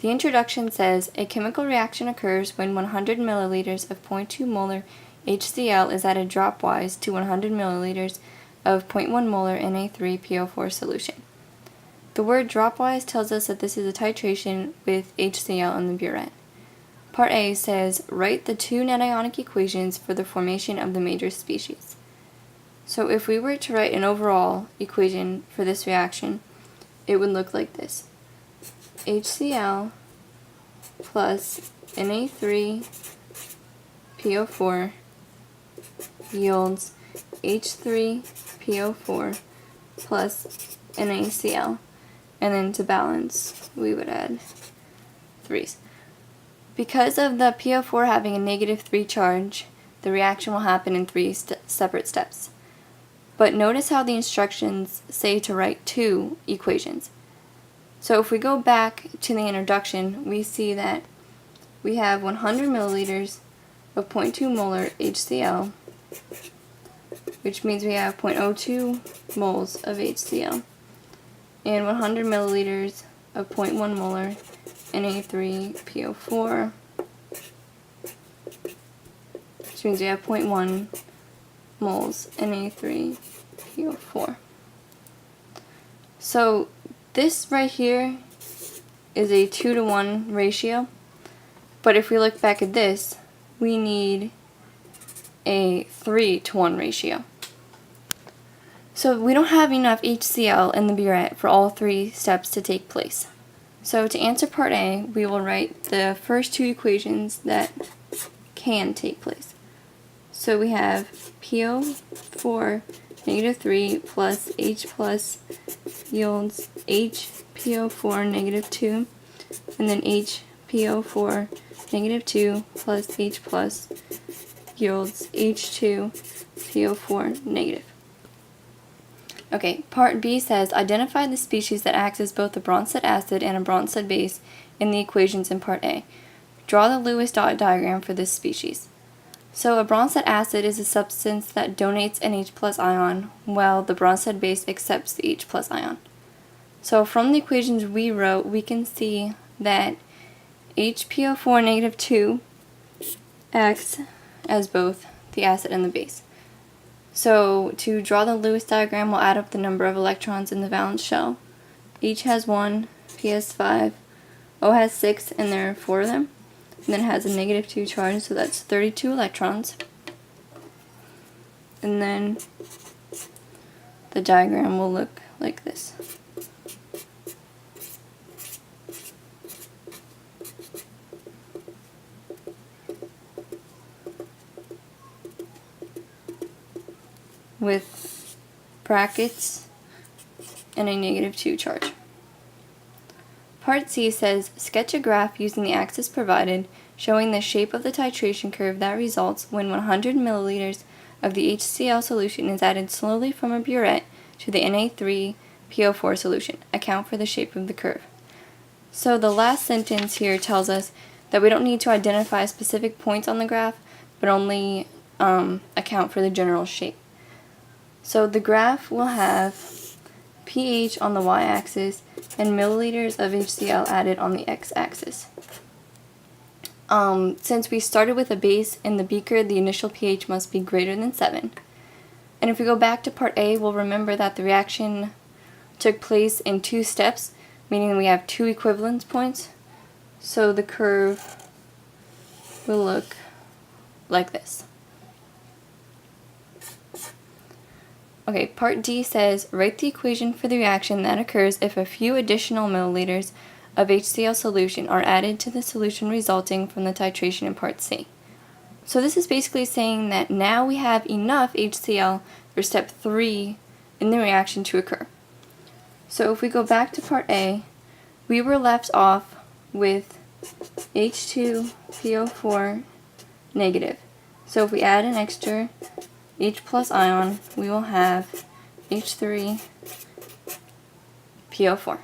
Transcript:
The introduction says, a chemical reaction occurs when 100 milliliters of 0.2 molar HCl is added dropwise to 100 milliliters of 0.1 molar Na3PO4 solution. The word dropwise tells us that this is a titration with HCl in the burette. Part A says, write the two net ionic equations for the formation of the major species. So if we were to write an overall equation for this reaction, it would look like this. HCl plus Na3PO4 yields H3PO4 plus NaCl, and then to balance we would add 3's. Because of the PO4 having a -3 charge, the reaction will happen in 3 separate steps. But notice how the instructions say to write two equations. So if we go back to the introduction, we see that we have 100 milliliters of 0.2 molar HCl, which means we have 0.02 moles of HCl, and 100 milliliters of 0.1 molar Na3PO4, which means we have 0.1 moles Na3PO4. So this right here is a 2-to-1 ratio, but if we look back at this, we need a 3-to-1 ratio. So we don't have enough HCl in the burette for all 3 steps to take place. So to answer part A, we will write the first 2 equations that can take place. So we have PO4 -3 plus H plus yields HPO4 -2, and then HPO4 -2 plus H plus yields H2PO4 negative. Okay, part B says identify the species that acts as both a Bronsted acid and a Bronsted base in the equations in part A. Draw the Lewis dot diagram for this species. So a Bronsted acid is a substance that donates an H plus ion, while the Bronsted base accepts the H plus ion. So from the equations we wrote, we can see that HPO4 -2 acts as both the acid and the base. So to draw the Lewis diagram, we'll add up the number of electrons in the valence shell. Each has 1, P has 5, O has 6, and there are 4 of them. And then it has a -2 charge, so that's 32 electrons. And then the diagram will look like this. With brackets and a -2 charge. Part C says, sketch a graph using the axis provided showing the shape of the titration curve that results when 100 milliliters of the HCl solution is added slowly from a burette to the Na3PO4 solution. Account for the shape of the curve. So the last sentence here tells us that we don't need to identify specific points on the graph, but only account for the general shape. So the graph will have pH on the y-axis and milliliters of HCl added on the x-axis. Since we started with a base in the beaker, the initial pH must be greater than 7. And if we go back to part A, we'll remember that the reaction took place in 2 steps, meaning we have 2 equivalence points. So the curve will look like this. Okay, part D says, write the equation for the reaction that occurs if a few additional milliliters of HCl solution are added to the solution resulting from the titration in part C. So this is basically saying that now we have enough HCl for step 3 in the reaction to occur. So if we go back to part A, we were left off with H2PO4 negative. So if we add an extra H plus ion, we will have H3PO4.